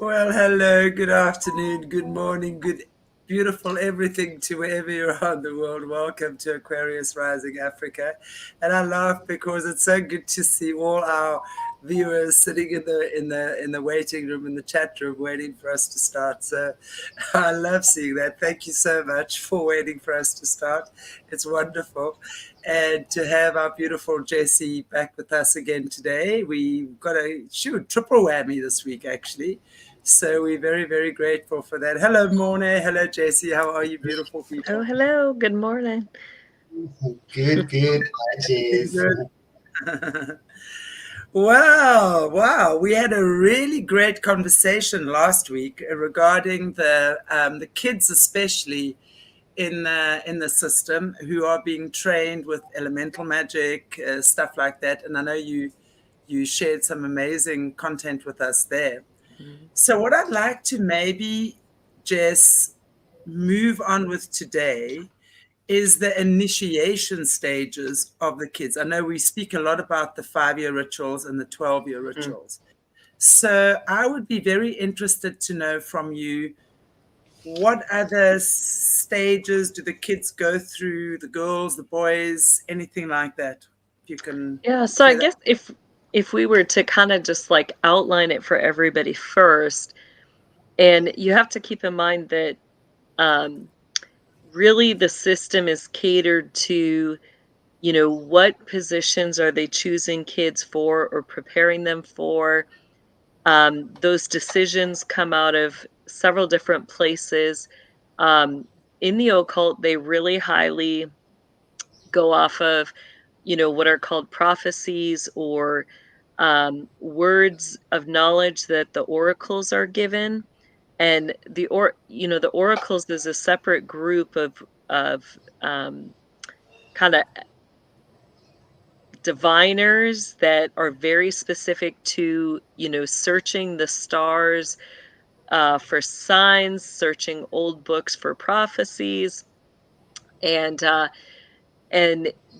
Well, hello, good afternoon, good morning, good beautiful everything to wherever you're around the world. Welcome to Aquarius Rising Africa. And I laugh because it's so good to see all our viewers sitting in the waiting room, in the chat room, waiting for us to start. So I love seeing that. Thank you so much for waiting for us to start. It's wonderful. And to have our beautiful Jessie back with us again today. We've got a triple whammy this week, actually. So we're very, very grateful for that. Hello, Morné. Hello, Jessie. How are you, beautiful people? Oh, hello. Good morning. Good. Hi, Jess. Good. Wow. We had a really great conversation last week regarding the kids, especially in the system, who are being trained with elemental magic, stuff like that. And I know you shared some amazing content with us there. So what I'd like to maybe just move on with today is the initiation stages of the kids. I know we speak a lot about the 5-year rituals and the 12-year rituals. So I would be very interested to know from you, what other stages do the kids go through, the girls, the boys, anything like that? If you can Yeah, so I share that. guess if we were to kind of just like outline it for everybody first, and you have to keep in mind that really the system is catered to, what positions are they choosing kids for or preparing them for. Those decisions come out of several different places. In the occult, they really highly go off of, what are called prophecies or words of knowledge that the oracles are given. And the oracles is a separate group of kind of diviners that are very specific to, searching the stars for signs, searching old books for prophecies, and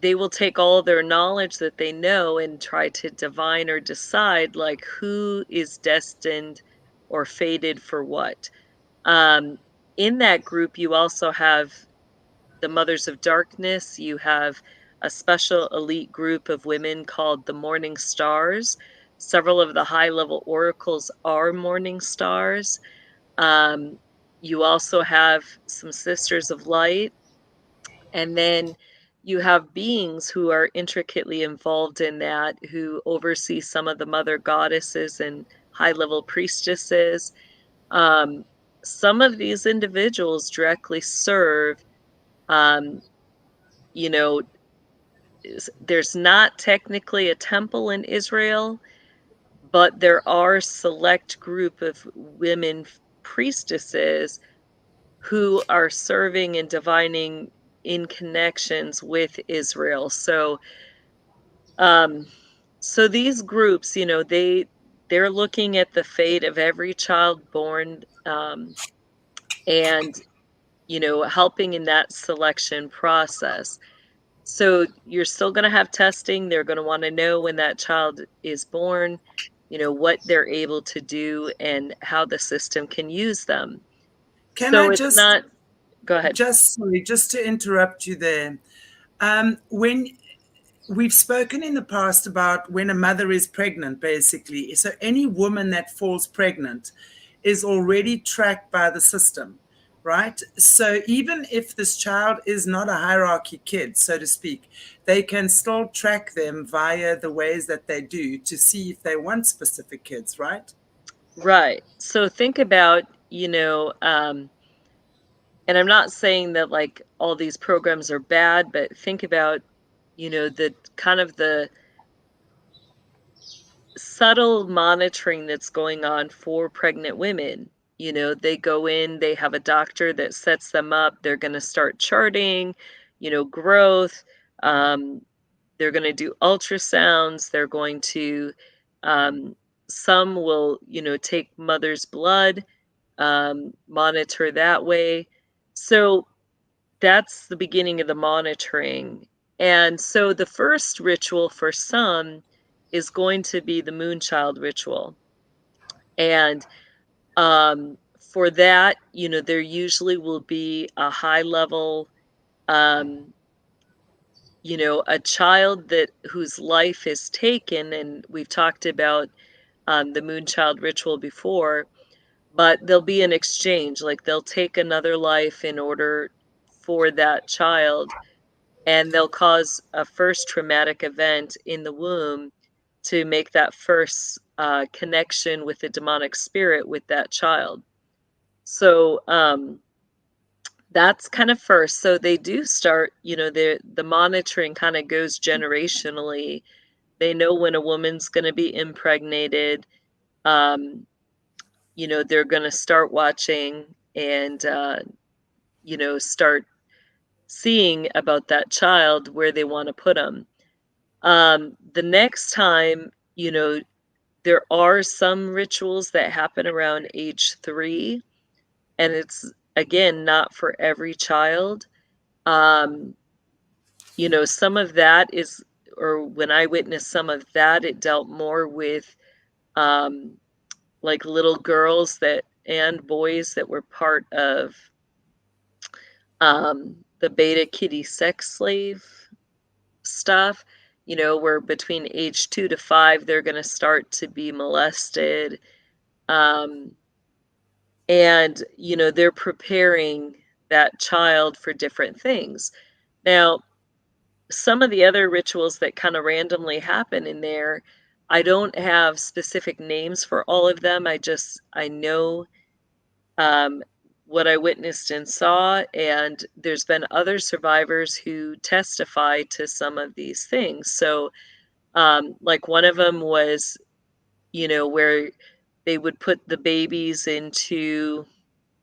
they will take all their knowledge that they know and try to divine or decide like who is destined or fated for what. Um, in that group, you also have the Mothers of Darkness. You have a special elite group of women called the Morning Stars. Several of the high-level oracles are morning stars. You also have some Sisters of Light, and then you have beings who are intricately involved in that, who oversee some of the mother goddesses and high-level priestesses. Um, some of these individuals directly serve, um, you know, there's not technically a temple in Israel, but there are select group of women priestesses who are serving and divining in connections with Israel. Um, so these groups, they're looking at the fate of every child born, and helping in that selection process. So you're still going to have testing. They're going to want to know when that child is born, what they're able to do and how the system can use them. Can I So it's just not, go ahead. just to interrupt you there? When we've spoken in the past about when a mother is pregnant, basically, so any woman that falls pregnant is already tracked by the system, right? So even if this child is not a hierarchy kid, so to speak, they can still track them via the ways that they do to see if they want specific kids, right? Right. So think about, and I'm not saying that like all these programs are bad, but think about, the kind of the subtle monitoring that's going on for pregnant women. They go in, they have a doctor that sets them up. They're going to start charting, growth. Um, they're going to do ultrasounds. They're going to, um, some will, take mother's blood, monitor that way. So that's the beginning of the monitoring. And so the first ritual for some is going to be the Moonchild ritual. And For that, there usually will be a high level, a child whose life is taken, and we've talked about the Moonchild ritual before, but there'll be an exchange, like they'll take another life in order for that child, and they'll cause a first traumatic event in the womb to make that first connection with the demonic spirit with that child. So that's kind of first. So they do start, the monitoring kind of goes generationally. They know when a woman's going to be impregnated. They're going to start watching and, start seeing about that child, where they want to put them. The next time, there are some rituals that happen around age 3, and it's, again, not for every child. Some of that is, or when I witnessed some of that, it dealt more with like little girls and boys that were part of the beta kitty sex slave stuff, where between age 2 to 5, they're going to start to be molested. And, they're preparing that child for different things. Now, some of the other rituals that kind of randomly happen in there, I don't have specific names for all of them. I know what I witnessed and saw, and there's been other survivors who testify to some of these things. So, like one of them was, where they would put the babies into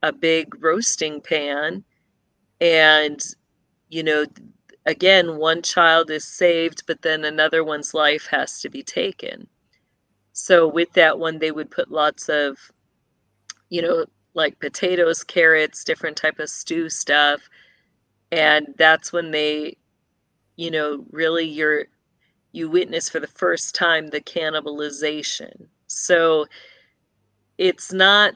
a big roasting pan, and, again, one child is saved, but then another one's life has to be taken. So with that one, they would put lots of, like potatoes, carrots, different type of stew stuff. And that's when they, really you witness for the first time the cannibalization. So it's not,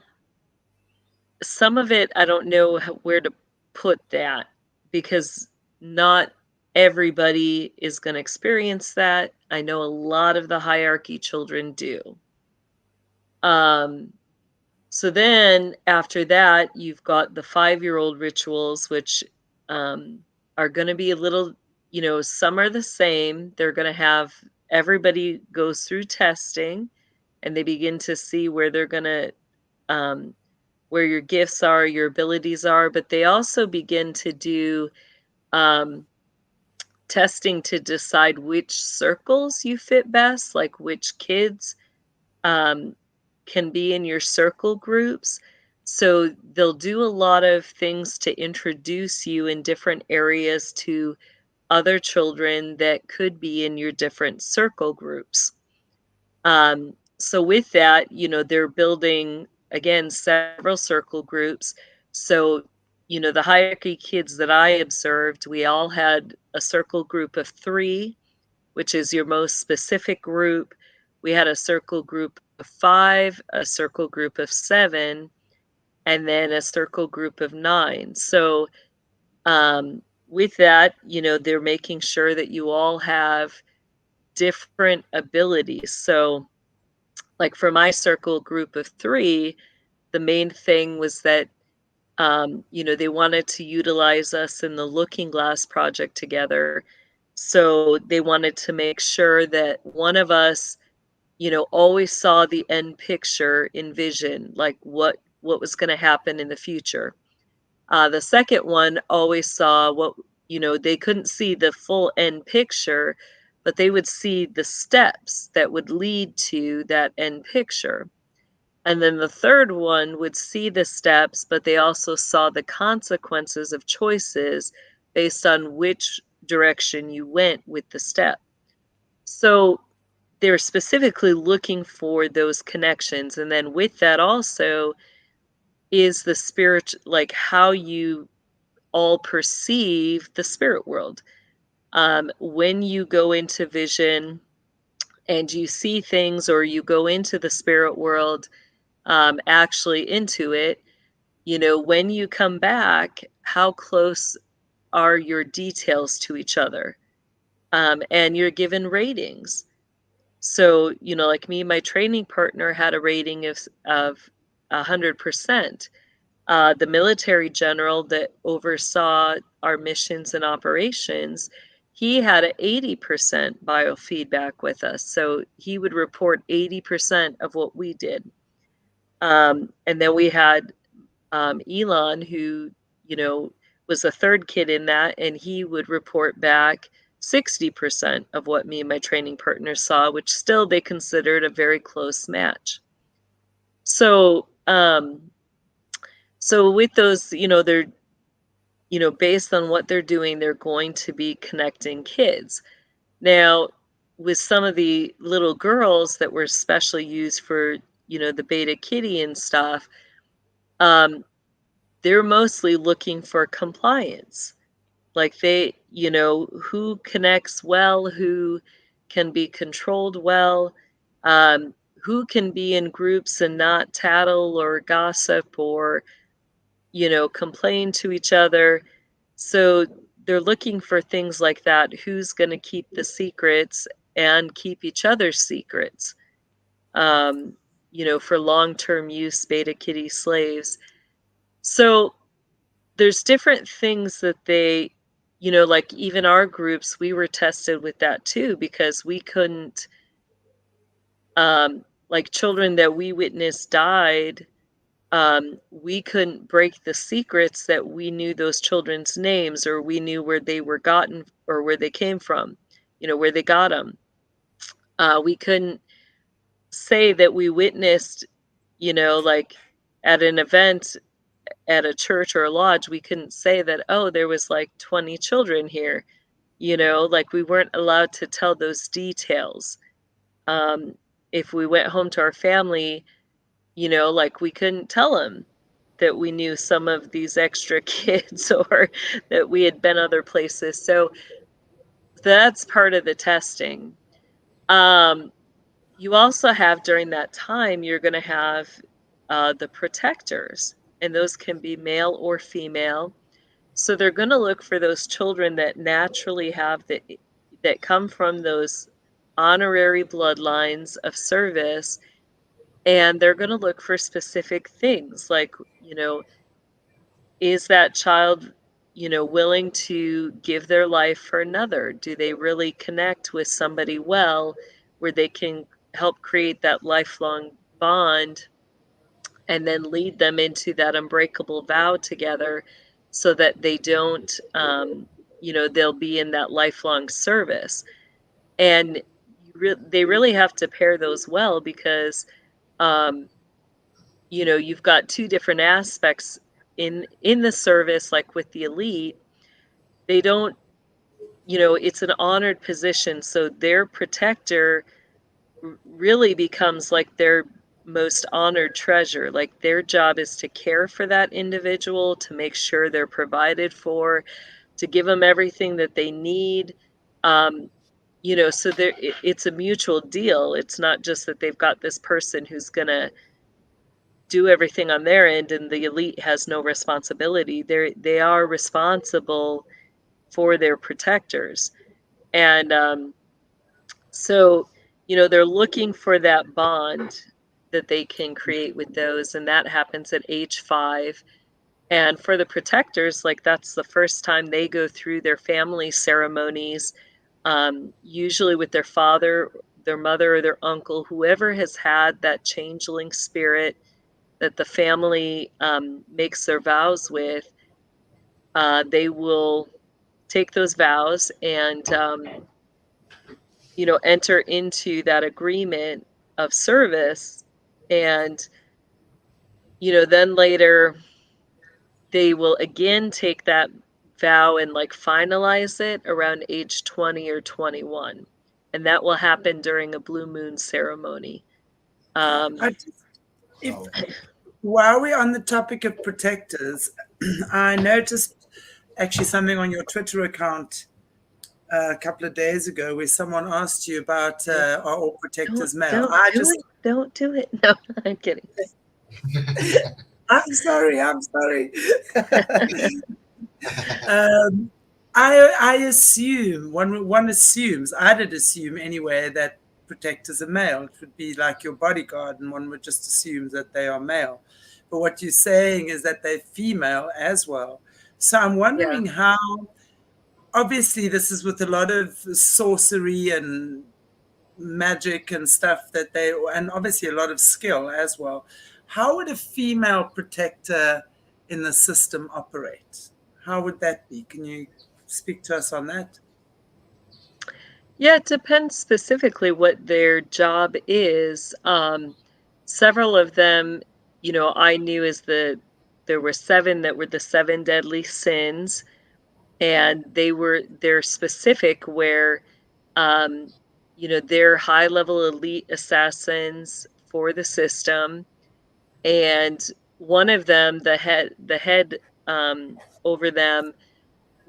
some of it, I don't know where to put that, because not everybody is going to experience that. I know a lot of the hierarchy children do. So then after that, you've got the 5-year-old rituals, which are going to be a little, some are the same. They're going to have, everybody goes through testing, and they begin to see where they're going to, where your gifts are, your abilities are, but they also begin to do testing to decide which circles you fit best, like which kids can be in your circle groups. So they'll do a lot of things to introduce you in different areas to other children that could be in your different circle groups. So with that, they're building, again, several circle groups. So, the hierarchy kids that I observed, we all had a circle group of 3, which is your most specific group. We had a circle group of 5, a circle group of 7, and then a circle group of 9. So with that, they're making sure that you all have different abilities. So like for my circle group of 3, the main thing was that, they wanted to utilize us in the Looking Glass project together. So they wanted to make sure that one of us, always saw the end picture in vision, like what was going to happen in the future. The second one always saw what, they couldn't see the full end picture, but they would see the steps that would lead to that end picture. And then the third one would see the steps, but they also saw the consequences of choices based on which direction you went with the step. So they're specifically looking for those connections. And then with that also is the spirit, like how you all perceive the spirit world. When you go into vision and you see things, or you go into the spirit world, actually into it, you know, when you come back, how close are your details to each other? And you're given ratings. So, you know, like me, my training partner had a rating of 100%. The military general that oversaw our missions and operations, he had an 80% biofeedback with us. So he would report 80% of what we did. And then we had Elon, who, you know, was the third kid in that, and he would report back 60% of what me and my training partner saw, which still they considered a very close match. So, so with those, you know, they're, you know, based on what they're doing, they're going to be connecting kids. Now, with some of the little girls that were specially used for, you know, the beta kitty and stuff, they're mostly looking for compliance. Like they, you know, who connects well, who can be controlled well, who can be in groups and not tattle or gossip or, you know, complain to each other. So they're looking for things like that. Who's going to keep the secrets and keep each other's secrets? You know, for long-term use, beta kitty slaves. So there's different things that they, you know, like even our groups, we were tested with that too, because we couldn't, like children that we witnessed died, we couldn't break the secrets that we knew those children's names, or we knew where they were gotten or where they came from, you know, where they got them. We couldn't say that we witnessed, you know, like at an event at a church or a lodge, we couldn't say that, oh, there was like 20 children here, you know, like we weren't allowed to tell those details. If we went home to our family, you know, like we couldn't tell them that we knew some of these extra kids or that we had been other places. So that's part of the testing. You also have, during that time, you're going to have the protectors, and those can be male or female. So they're going to look for those children that naturally have that come from those honorary bloodlines of service, and they're going to look for specific things like, you know, is that child, you know, willing to give their life for another? Do they really connect with somebody well, where they can help create that lifelong bond and then lead them into that unbreakable vow together, so that they don't, you know, they'll be in that lifelong service. And they really have to pair those well, because, you know, you've got two different aspects in the service. Like with the elite, they don't, you know, it's an honored position, so their protector really becomes like their most honored treasure. Like their job is to care for that individual, to make sure they're provided for, to give them everything that they need. You know, so it's a mutual deal. It's not just that they've got this person who's gonna do everything on their end and the elite has no responsibility. They are responsible for their protectors. And so, you know, they're looking for that bond that they can create with those, and that happens at age 5. And for the protectors, like that's the first time they go through their family ceremonies, usually with their father, their mother, or their uncle, whoever has had that changeling spirit that the family makes their vows with. They will take those vows and, you know, enter into that agreement of service. And, you know, then later they will again take that vow and like finalize it around age 20 or 21. And that will happen during a blue moon ceremony. If, while we're on the topic of protectors, I noticed actually something on your Twitter account a couple of days ago where someone asked you about are all protectors male. Don't do it. No, I'm kidding. I'm sorry. um, I assume one assumes, I did assume anyway, that protectors are male. It would be like your bodyguard, and one would just assume that they are male. But what you're saying is that they're female as well. So I'm Yeah. wondering how. Obviously, this is with a lot of sorcery and magic and stuff and obviously a lot of skill as well. How would a female protector in the system operate? How would that be? Can you speak to us on that? Yeah, it depends specifically what their job is. Several of them, I knew there were 7 that were the 7 deadly sins, and they're specific where, um, they're high-level elite assassins for the system, and one of them, the head over them,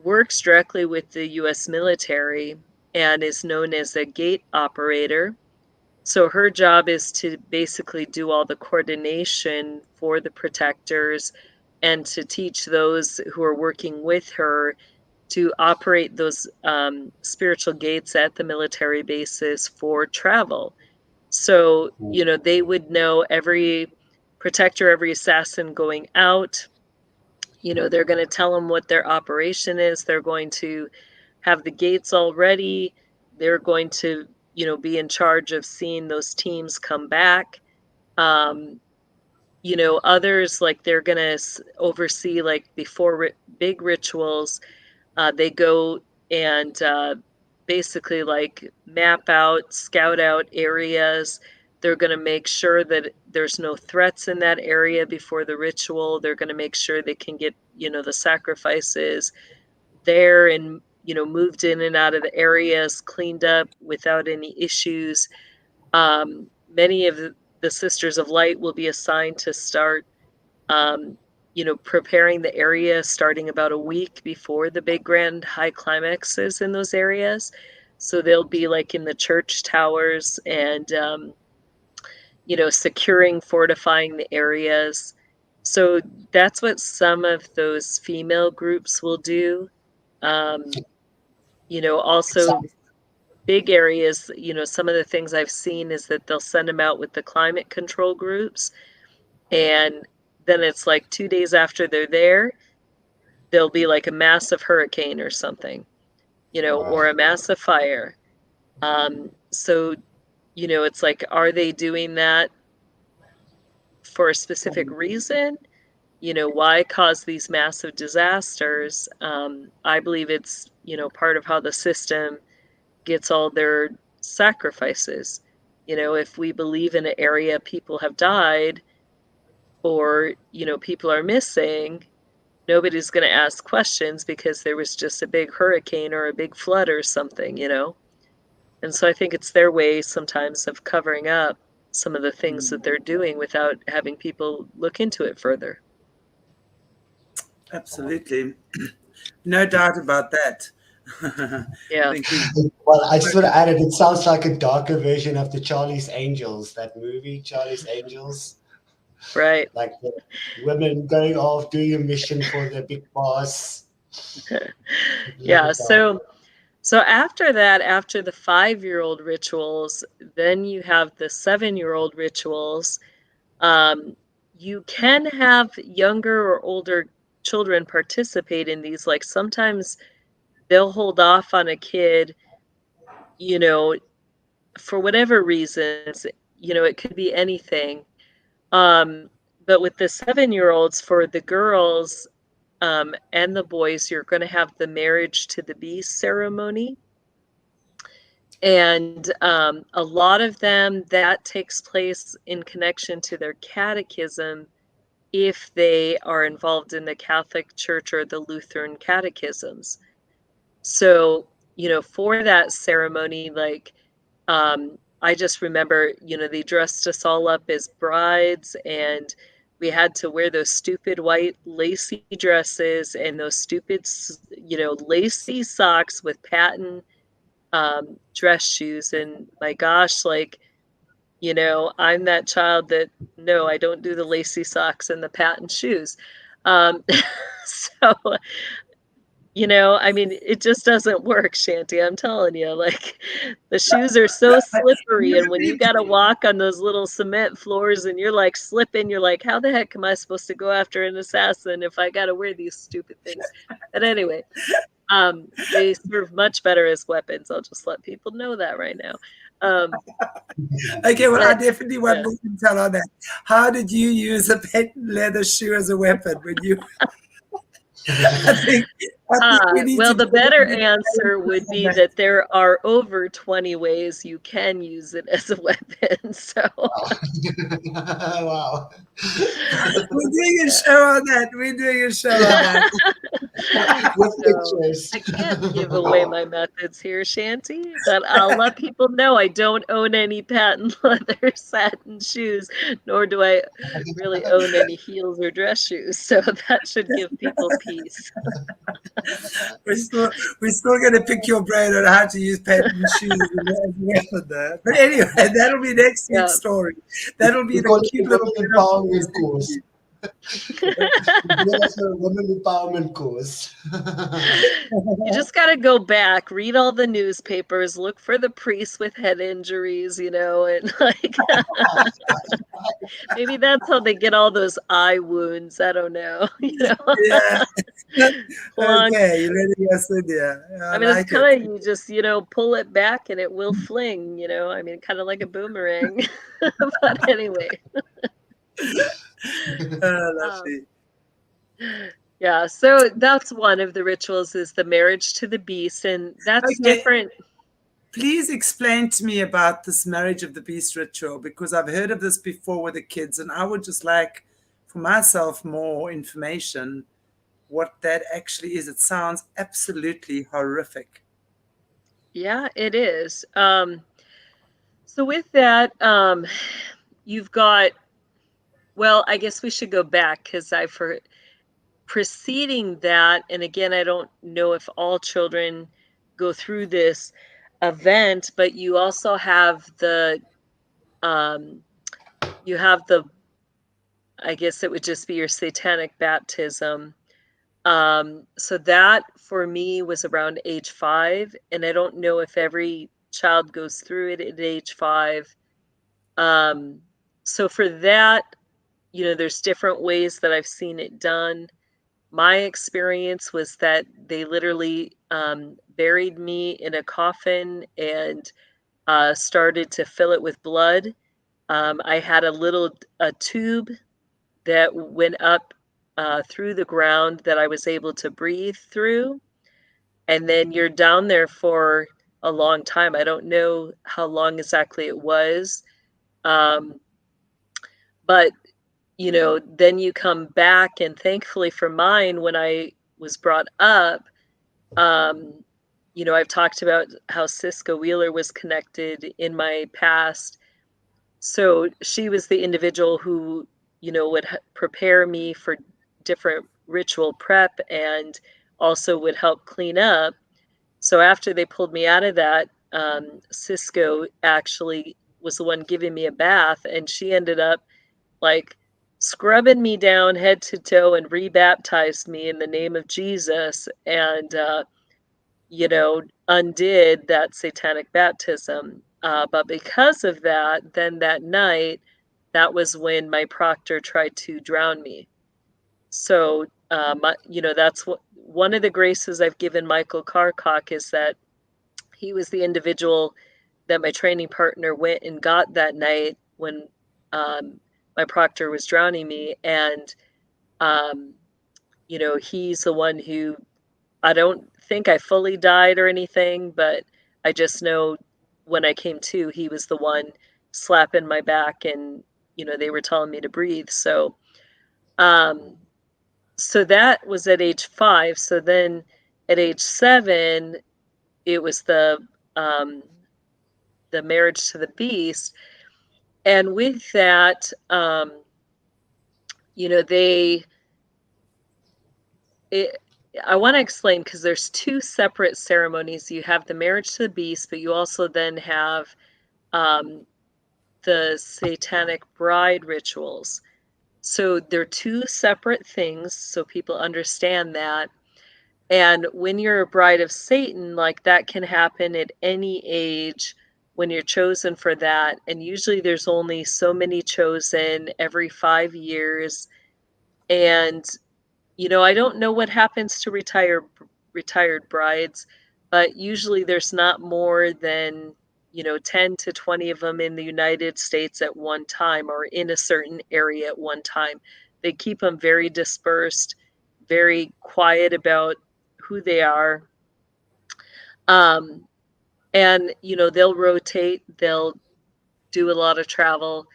works directly with the US military and is known as a gate operator. So her job is to basically do all the coordination for the protectors and to teach those who are working with her to operate those spiritual gates at the military bases for travel. So, they would know every protector, every assassin going out. They're going to tell them what their operation is. They're going to have the gates all ready. They're going to, be in charge of seeing those teams come back. Um, Others, like, they're going to oversee, like, before big rituals, they go and basically, like, map out, scout out areas. They're going to make sure that there's no threats in that area before the ritual. They're going to make sure they can get, the sacrifices there and, moved in and out of the areas, cleaned up without any issues. Many of the Sisters of Light will be assigned to start preparing the area starting about a week before the big grand high climaxes in those areas. So they'll be like in the church towers and, securing, fortifying the areas. So that's what some of those female groups will do. Also big areas, some of the things I've seen is that they'll send them out with the climate control groups. And then it's like 2 days after they're there, there'll be like a massive hurricane or something, or a massive fire. So, it's like, are they doing that for a specific reason? Why cause these massive disasters? I believe it's, part of how the system gets all their sacrifices. If we believe in an area people have died or, people are missing, nobody's going to ask questions because there was just a big hurricane or a big flood or something, And so I think it's their way sometimes of covering up some of the things that they're doing without having people look into it further. Absolutely. No doubt about that. Yeah. Well, I just want to add it sounds like a darker version of the Charlie's Angels, that movie, Charlie's Angels. Right. Like the women going off doing a mission for the big boss. Yeah. So after that, after the 5-year-old rituals, then you have the 7-year-old rituals. You can have younger or older children participate in these. Like sometimes they'll hold off on a kid, for whatever reasons, it could be anything. But with the 7-year-olds, for the girls and the boys, you're going to have the marriage to the beast ceremony. And a lot of them, that takes place in connection to their catechism if they are involved in the Catholic Church or the Lutheran catechisms. So, for that ceremony, like, I just remember, they dressed us all up as brides and we had to wear those stupid white lacy dresses and those stupid, lacy socks with patent dress shoes. And my gosh, like, You know, I'm that child that, no, I don't do the lacy socks and the patent shoes. So, you know, I mean, it just doesn't work, Shanty. I'm telling you, like, the shoes are so slippery, and when you got to walk on those little cement floors and you're like slipping, you're like, how the heck am I supposed to go after an assassin if I got to wear these stupid things? But anyway, they serve much better as weapons. I'll just let people know that right now. Okay, well, I But definitely want yeah. more intel on that. How did you use a patent leather shoe as a weapon when you? I think we need Well, to the better definitely answer would be that there are over 20 ways you can use it as a weapon. So Wow. we're doing a show on that. We're doing a show on that. With So, pictures. I can't give away my methods here, Shanty, but I'll let people know I don't own any patent leather satin shoes, nor do I really own any heels or dress shoes. So that should give people peace. We're still going to pick your brain on how to use patent shoes as a weapon there. But anyway, that'll be next Yeah. week's story. That'll be We the call it cute the little women empowerment course. interview. A women empowerment course. You just got to go back, read all the newspapers, look for the priests with head injuries, you know, and like maybe that's how they get all those eye wounds. I don't know, you know. Yeah. Plonk. Okay, you're letting us in there. I I mean, it's like it. kind of, you just, you know, pull it back and it will fling, you know. I mean, kind of like a boomerang. But anyway. Lovely. Yeah, so that's one of the rituals, is the marriage to the beast, and that's Okay. different. Please explain to me about this marriage of the beast ritual, because I've heard of this before with the kids, and I would just like for myself more information what that actually is. It sounds absolutely horrific. Yeah, it is. So with that, you've got, well, I guess we should go back, because preceding that, and again, I don't know if all children go through this event, but you also have I guess it would just be your Satanic Baptism. So that for me was around age 5, and I don't know if every child goes through it at age 5. So for that, you know, there's different ways that I've seen it done. My experience was that they literally buried me in a coffin and started to fill it with blood. I had a tube that went up through the ground that I was able to breathe through. And then you're down there for a long time. I don't know how long exactly it was. But, you know, then you come back, and thankfully for mine, when I was brought up, you know, I've talked about how Siska Wheeler was connected in my past. So she was the individual who, you know, would prepare me for different ritual prep and also would help clean up. So after they pulled me out of that, Cisco actually was the one giving me a bath, and she ended up like scrubbing me down head to toe and rebaptized me in the name of Jesus, and you know, undid that Satanic Baptism. But because of that, then that night, that was when my proctor tried to drown me. So, you know, that's one of the graces I've given Michael Carcock, is that he was the individual that my training partner went and got that night when my proctor was drowning me. And, you know, he's the one who, I don't think I fully died or anything, but I just know when I came to, he was the one slapping my back, and, you know, they were telling me to breathe. So, so that was at age 5. So then at age 7, it was the marriage to the beast. And with that, you know, I want to explain, because there's 2 separate ceremonies. You have the marriage to the beast, but you also then have the Satanic bride rituals. So they're two separate things, so people understand that. And when you're a bride of Satan, like that can happen at any age when you're chosen for that. And usually there's only so many chosen every 5 years. And, you know, I don't know what happens to retired brides, but usually there's not more than, you know, 10 to 20 of them in the United States at one time, or in a certain area at one time. They keep them very dispersed, very quiet about who they are. And, you know, they'll rotate, they'll do a lot of travel.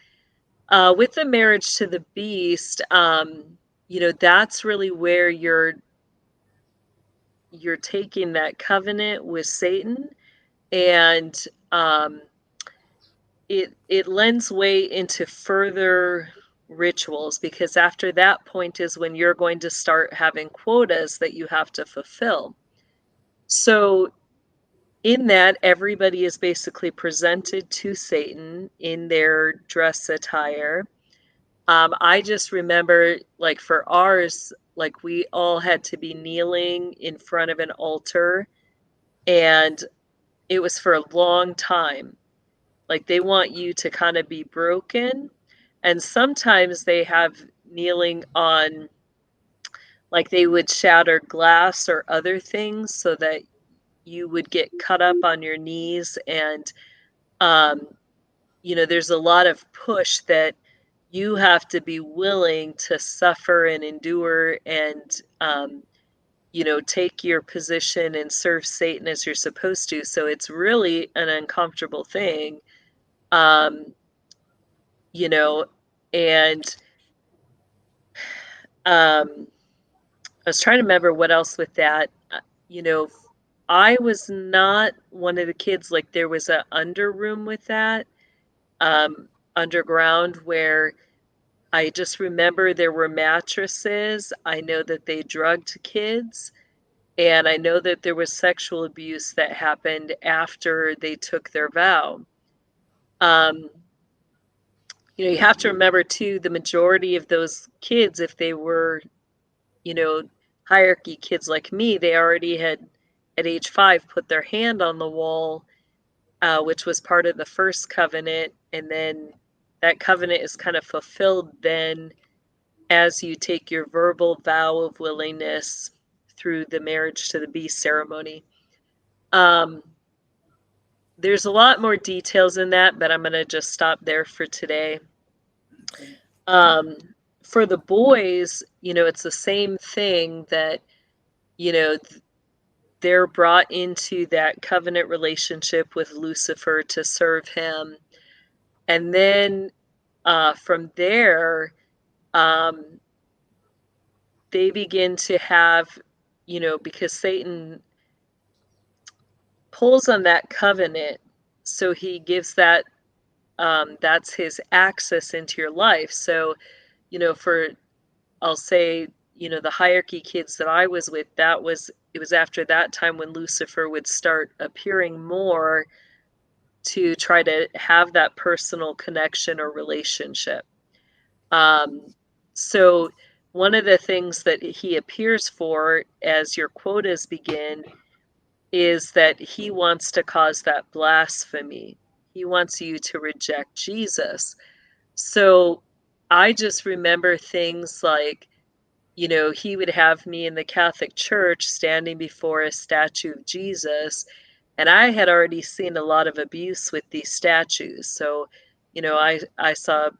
With the marriage to the beast, you know, that's really where you're taking that covenant with Satan, and it lends way into further rituals, because after that point is when you're going to start having quotas that you have to fulfill. So in that, everybody is basically presented to Satan in their dress attire. I just remember, like for ours, like we all had to be kneeling in front of an altar, and it was for a long time. Like they want you to kind of be broken, and sometimes they have kneeling on, like they would shatter glass or other things so that you would get cut up on your knees. And you know, there's a lot of push that you have to be willing to suffer and endure, and you know, take your position and serve Satan as you're supposed to. So it's really an uncomfortable thing. You know, and I was trying to remember what else with that. You know, I was not one of the kids, like there was a under room with that, underground, where I just remember there were mattresses. I know that they drugged kids, and I know that there was sexual abuse that happened after they took their vow. You know, you have to remember too, the majority of those kids, if they were, you know, hierarchy kids like me, they already had, at age 5, put their hand on the wall, which was part of the first covenant. And then that covenant is kind of fulfilled then as you take your verbal vow of willingness through the marriage to the beast ceremony. There's a lot more details in that, but I'm going to just stop there for today. For the boys, you know, it's the same thing, that, you know, they're brought into that covenant relationship with Lucifer to serve him. And then from there, they begin to have, you know, because Satan pulls on that covenant, so he gives that, that's his access into your life. So, you know, I'll say, you know, the hierarchy kids that I was with, it was after that time when Lucifer would start appearing more to try to have that personal connection or relationship. So one of the things that he appears for as your quotas begin is that he wants to cause that blasphemy. He wants you to reject Jesus. So I just remember things like, you know, he would have me in the Catholic Church standing before a statue of Jesus, and I had already seen a lot of abuse with these statues. So, you know, I saw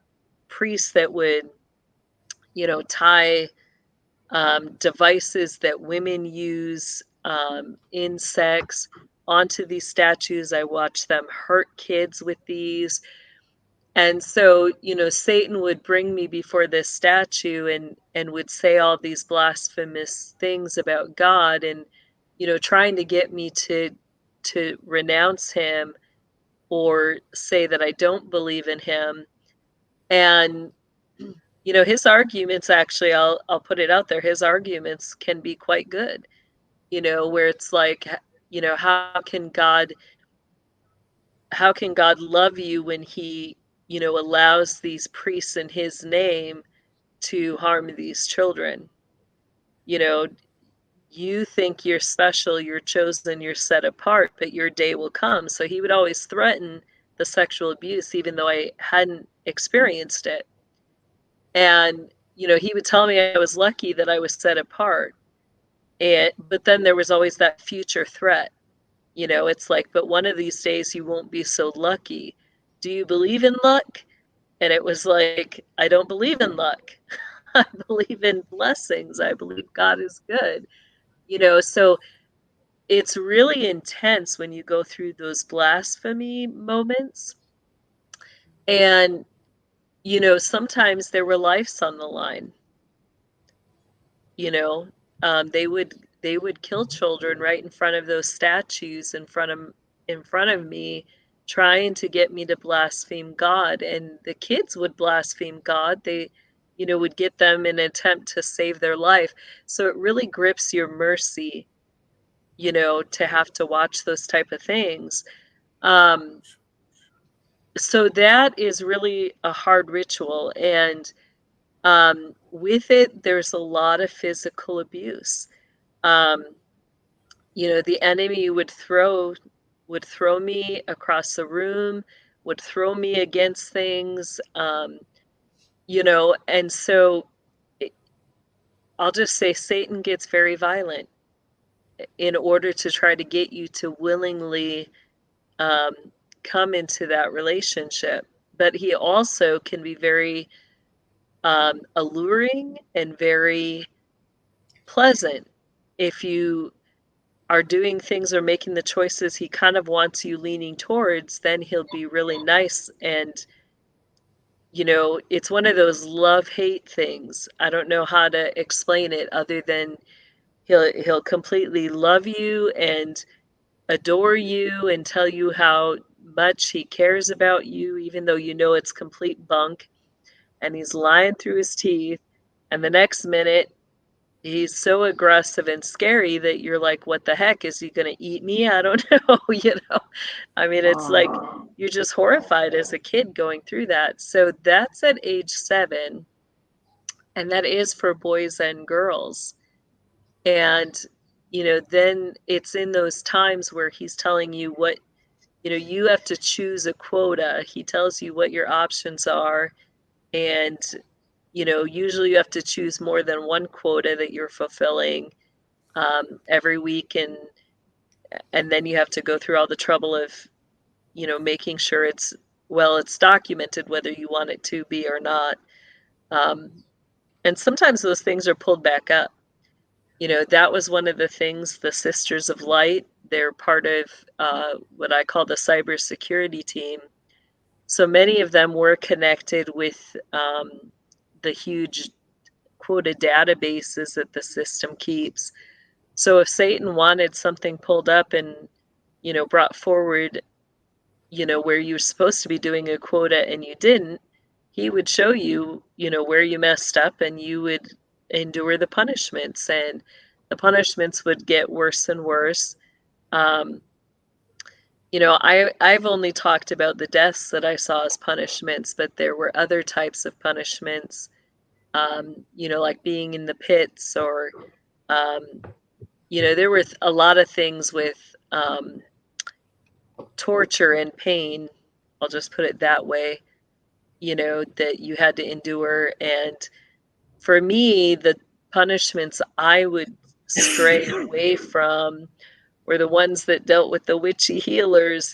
priests that would, you know, tie devices that women use in sex onto these statues. I watched them hurt kids with these. And so, you know, Satan would bring me before this statue and would say all these blasphemous things about God, and, you know, trying to get me to renounce him or say that I don't believe in him. And, you know, his arguments, actually, I'll put it out there, his arguments can be quite good, you know, where it's like, you know, how can God love you when he, allows these priests in his name to harm these children. You think you're special, you're chosen, you're set apart, but your day will come. So he would always threaten the sexual abuse, even though I hadn't experienced it. And, he would tell me I was lucky that I was set apart. But then there was always that future threat. It's like, but one of these days you won't be so lucky. Do you believe in luck? And it was like, I don't believe in luck. I believe in blessings. I believe God is good. So it's really intense when you go through those blasphemy moments. And, sometimes there were lives on the line. They would kill children right in front of those statues in front of me, trying to get me to blaspheme God. And the kids would blaspheme God. They would get them in an attempt to save their life. So it really grips your mercy, to have to watch those type of things. So that is really a hard ritual. And with it, there's a lot of physical abuse. The enemy would throw me across the room, would throw me against things, and so I'll just say Satan gets very violent in order to try to get you to willingly come into that relationship. But he also can be very alluring and very pleasant. If you are doing things or making the choices he kind of wants you leaning towards, then he'll be really nice. And it's one of those love-hate things. I don't know how to explain it other than he'll completely love you and adore you and tell you how much he cares about you, even though it's complete bunk, and he's lying through his teeth. And the next minute he's so aggressive and scary that you're like, what the heck? Is he going to eat me? I don't know. I mean, it's like you're just horrified as a kid going through that. So that's at age 7. And that is for boys and girls. And, then it's in those times where he's telling you what, you have to choose a quota. He tells you what your options are. And usually you have to choose more than one quota that you're fulfilling every week, and then you have to go through all the trouble of making sure it's documented whether you want it to be or not. And sometimes those things are pulled back up. That was one of the things, the Sisters of Light, they're part of what I call the cybersecurity team. So many of them were connected with the huge quota databases that the system keeps. So if Satan wanted something pulled up and, brought forward, where you're supposed to be doing a quota and you didn't, he would show you, where you messed up, and you would endure the punishments, and the punishments would get worse and worse. I've only talked about the deaths that I saw as punishments, but there were other types of punishments, like being in the pits, or, there were a lot of things with torture and pain. I'll just put it that way, that you had to endure. And for me, the punishments I would stray away from were the ones that dealt with the witchy healers.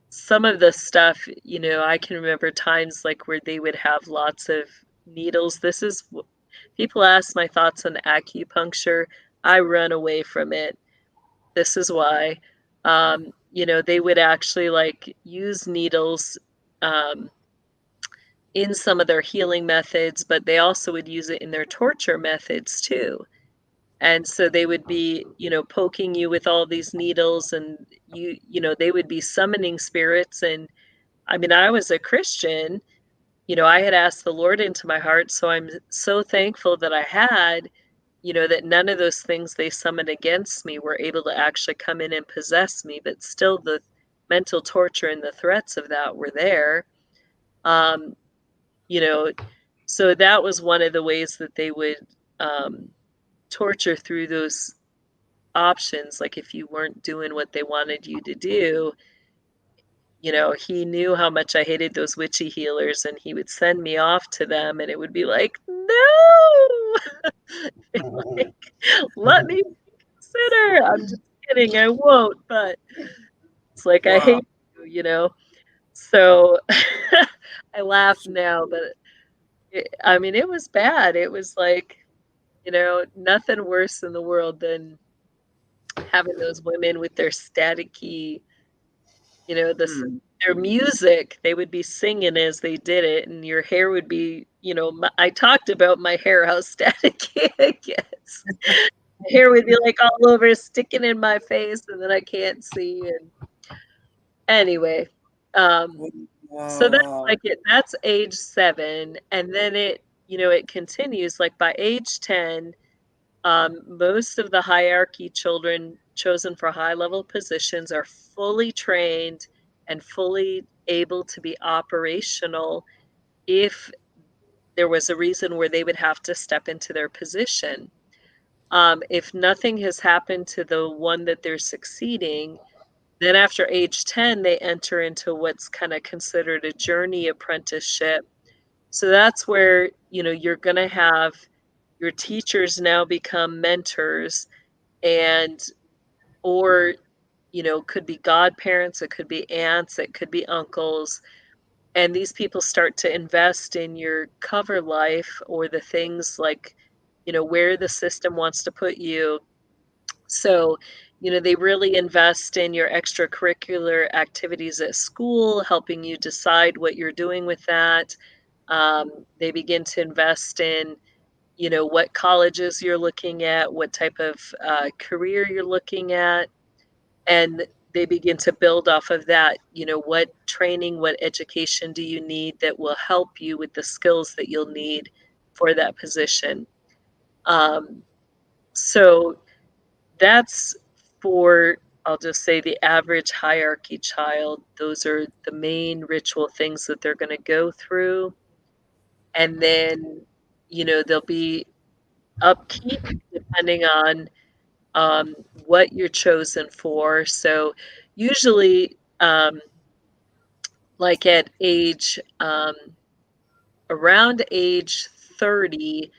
Some of the stuff, I can remember times like where they would have lots of needles. People ask my thoughts on acupuncture. I run away from it. This is why. They would actually use needles in some of their healing methods, but they also would use it in their torture methods too. And so they would be, poking you with all these needles, and they would be summoning spirits. And I mean, I was a Christian, I had asked the Lord into my heart. So I'm so thankful that I had, that none of those things they summoned against me were able to actually come in and possess me. But still, mental torture and the threats of that were there. You know, so that was one of the ways that they would torture through those options. Like if you weren't doing what they wanted you to do, you know, he knew how much I hated those witchy healers, and he would send me off to them, and it would be like, no, like, let me consider. I'm just kidding, I won't, but it's like, I Wow. hate you, you know? So I laugh now, but I mean, it was bad. It was like, you know, nothing worse in the world than having those women with their staticky, you know, their music. They would be singing as they did it, and your hair would be, you know, I talked about my hair, how staticky it gets. My hair would be like all over, sticking in my face, and then I can't see. And anyway, so that's Wow. like it. That's age 7, and then it, you know, it continues. Like by age 10, most of the hierarchy children chosen for high-level positions are fully trained and fully able to be operational if there was a reason where they would have to step into their position. If nothing has happened to the one that they're succeeding, then after age 10, they enter into what's kind of considered a journey apprenticeship. So that's where, you know, you're going to have your teachers now become mentors, and or, you know, could be godparents, it could be aunts, it could be uncles, and these people start to invest in your cover life, or the things like, you know, where the system wants to put you. So, you know, they really invest in your extracurricular activities at school, helping you decide what you're doing with that. They begin to invest in, you know, what colleges you're looking at, what type of career you're looking at, and they begin to build off of that. You know, what training, what education do you need that will help you with the skills that you'll need for that position. Um, so that's for, I'll just say, the average hierarchy child. Those are the main ritual things that they're going to go through. And then, you know, there'll be upkeep depending on what you're chosen for. So usually, like at age, around age 30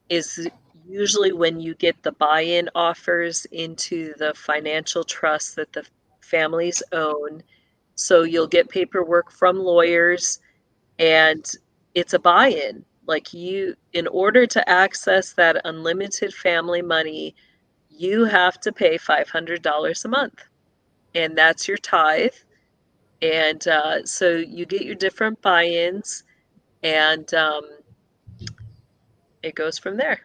is usually when you get the buy-in offers into the financial trust that the families own. So you'll get paperwork from lawyers, and it's a buy-in. Like, you, in order to access that unlimited family money, you have to pay $500 a month, and that's your tithe. And so you get your different buy-ins, and it goes from there.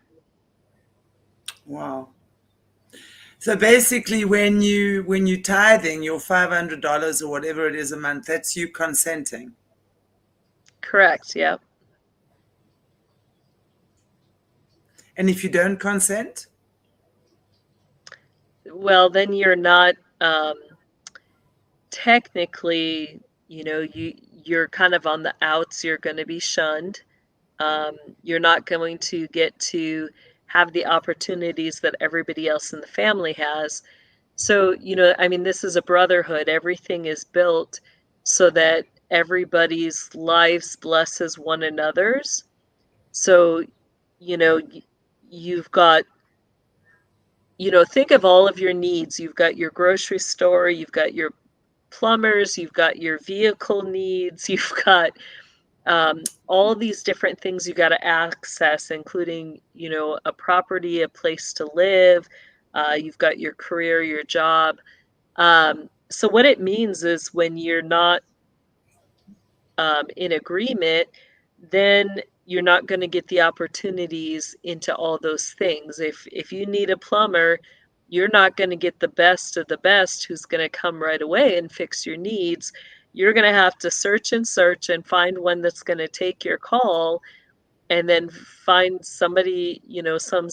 Wow. So basically, when you tithing your $500 or whatever it is a month, that's you consenting. Correct. Yeah. And if you don't consent, Well, then you're not technically, you know, you're kind of on the outs. You're going to be shunned. You're not going to get to have the opportunities that everybody else in the family has. So, you know, I mean, this is a brotherhood. Everything is built so that everybody's lives blesses one another's. So, you know, you've got, you know, think of all of your needs. You've got your grocery store, you've got your plumbers, you've got your vehicle needs, you've got all these different things you got to access, including, you know, a property, a place to live. You've got your career, your job. So what it means is when you're not in agreement, then you're not going to get the opportunities into all those things. If you need a plumber, you're not going to get the best of the best who's going to come right away and fix your needs. You're going to have to search and find one that's going to take your call, and then find somebody, you know, some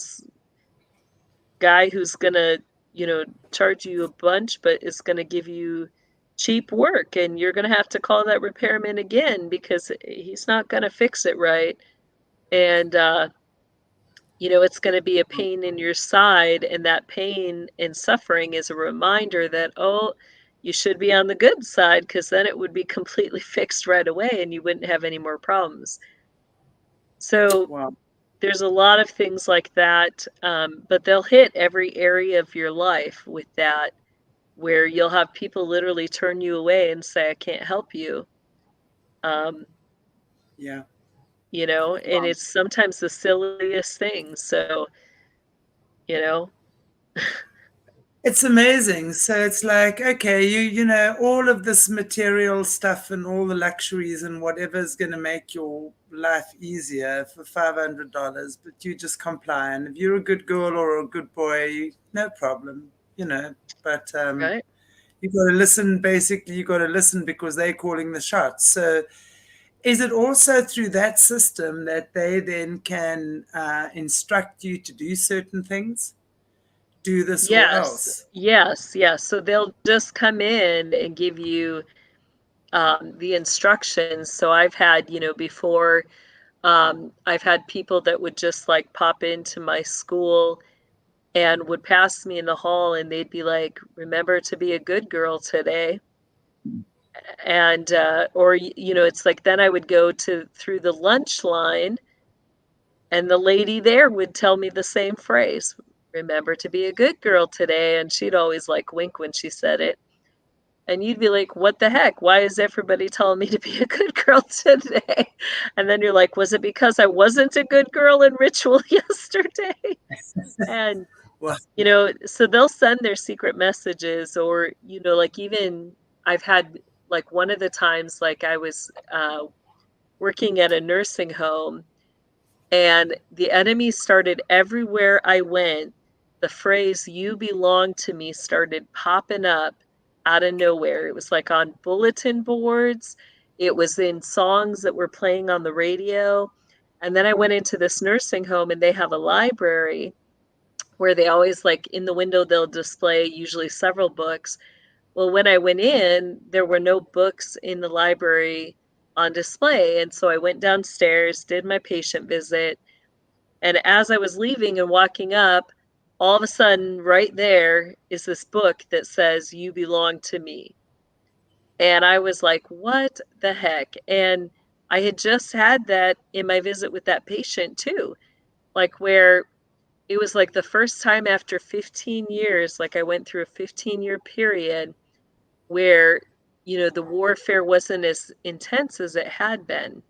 guy who's going to, you know, charge you a bunch, but is going to give you cheap work, and you're going to have to call that repairman again because he's not going to fix it right. And, it's going to be a pain in your side, and that pain and suffering is a reminder that, oh, you should be on the good side, because then it would be completely fixed right away and you wouldn't have any more problems. So Wow. there's a lot of things like that, but they'll hit every area of your life with that, where you'll have people literally turn you away and say, I can't help you. Yeah. And it's sometimes the silliest things. So, It's amazing. So it's like, okay, all of this material stuff and all the luxuries and whatever is going to make your life easier for $500, but you just comply. And if you're a good girl or a good boy, no problem, But right. you got to listen. Basically, you got to listen because they're calling the shots. So is it also through that system that they then can instruct you to do certain things? Do this or else? Yes. So they'll just come in and give you the instructions. So I've had, before, I've had people that would just like pop into my school and would pass me in the hall, and they'd be like, remember to be a good girl today. And, or, it's like, then I would go through the lunch line, and the lady there would tell me the same phrase, remember to be a good girl today. And she'd always like wink when she said it. And you'd be like, what the heck? Why is everybody telling me to be a good girl today? And then you're like, was it because I wasn't a good girl in ritual yesterday? And, Well, so they'll send their secret messages, or, like, even I've had, like, one of the times, like, I was working at a nursing home, and the enemy started everywhere I went. The phrase, you belong to me, started popping up out of nowhere. It was like on bulletin boards. It was in songs that were playing on the radio. And then I went into this nursing home, and they have a library where they always, like, in the window, they'll display usually several books. Well, when I went in, there were no books in the library on display. And so I went downstairs, did my patient visit. And as I was leaving and walking up, all of a sudden, right there is this book that says, you belong to me. And I was like, what the heck? And I had just had that in my visit with that patient too, like, where it was like the first time after 15 years, like, I went through a 15-year period where, the warfare wasn't as intense as it had been.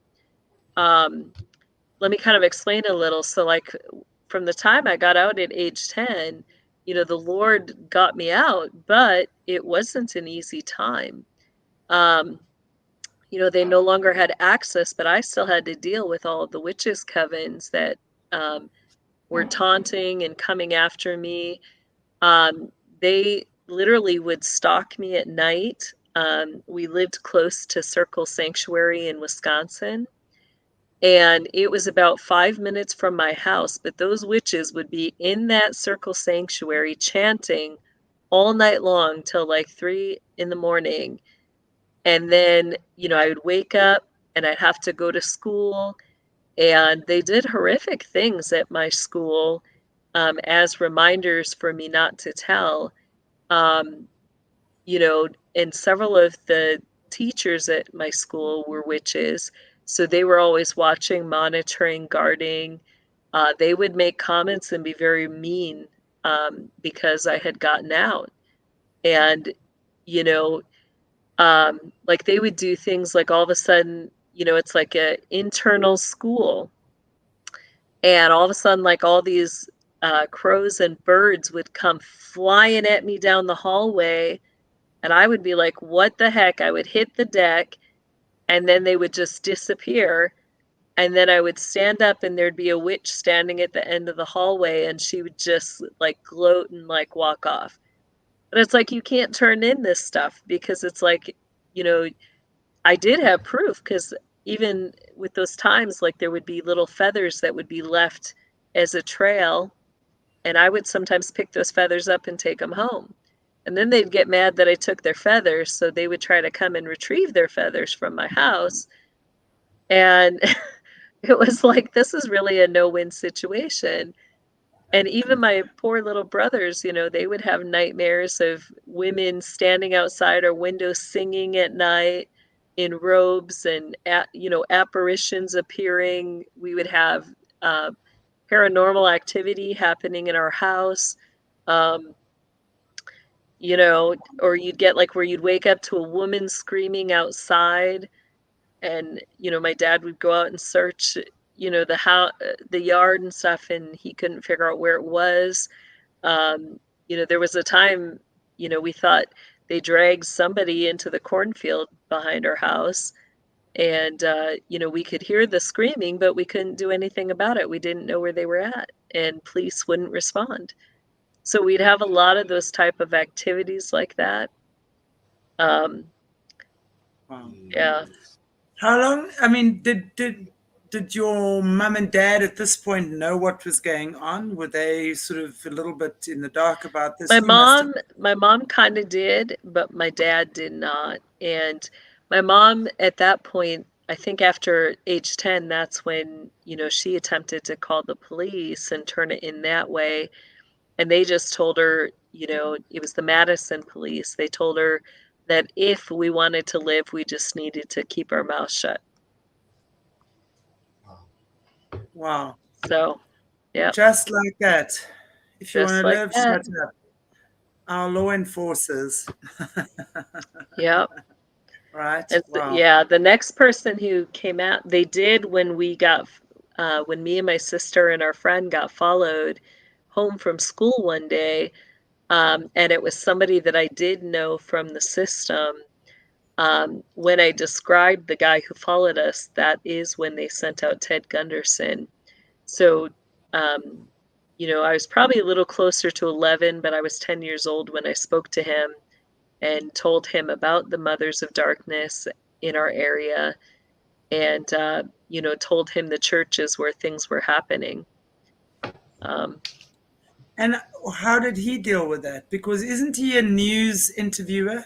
Let me kind of explain a little. So, like, from the time I got out at age 10, the Lord got me out, but it wasn't an easy time. They no longer had access, but I still had to deal with all of the witches' covens that were taunting and coming after me. They literally would stalk me at night. We lived close to Circle Sanctuary in Wisconsin, and it was about 5 minutes from my house, but those witches would be in that Circle Sanctuary chanting all night long till like 3 in the morning. And then, I would wake up and I'd have to go to school, and they did horrific things at my school, as reminders for me not to tell. And several of the teachers at my school were witches. So they were always watching, monitoring, guarding. They would make comments and be very mean, because I had gotten out. And, like, they would do things like, all of a sudden, it's like a internal school. And all of a sudden, like, all these crows and birds would come flying at me down the hallway. And I would be like, what the heck? I would hit the deck, and then they would just disappear. And then I would stand up, and there'd be a witch standing at the end of the hallway, and she would just like gloat and like walk off. But it's like, you can't turn in this stuff, because it's like, I did have proof, because even with those times, like, there would be little feathers that would be left as a trail, and I would sometimes pick those feathers up and take them home. And then they'd get mad that I took their feathers, so they would try to come and retrieve their feathers from my house. And it was like, this is really a no-win situation. And even my poor little brothers, you know, they would have nightmares of women standing outside our windows singing at night in robes, and, you know, apparitions appearing. We would have paranormal activity happening in our house. You know, or you'd get like where you'd wake up to a woman screaming outside, and, you know, my dad would go out and search, you know, the yard and stuff, and he couldn't figure out where it was. You know, there was a time, you know, we thought they dragged somebody into the cornfield behind our house, and, you know, we could hear the screaming, but we couldn't do anything about it. We didn't know where they were at, and police wouldn't respond. So we'd have a lot of those type of activities like that. Wow. Yeah. How long? I mean, did your mum and dad at this point know what was going on? Were they sort of a little bit in the dark about this? My mom kind of did, but my dad did not. And my mom at that point, I think after age 10, that's when, you know, she attempted to call the police and turn it in that way. And they just told her, you know, it was the Madison police. They told her that if we wanted to live, we just needed to keep our mouth shut. Wow. So, yeah. Just like that. If you want to like live, that. shut up. Our law enforcers. Yep. Right. And Wow. yeah, the next person who came out, they did when we got, when me and my sister and our friend got followed home from school one day, and it was somebody that I did know from the system. When I described the guy who followed us, that is when they sent out Ted Gunderson. So, you know, I was probably a little closer to 11, but I was 10 years old when I spoke to him and told him about the Mothers of Darkness in our area, and, you know, told him the churches where things were happening. And how did he deal with that? Because isn't he a news interviewer?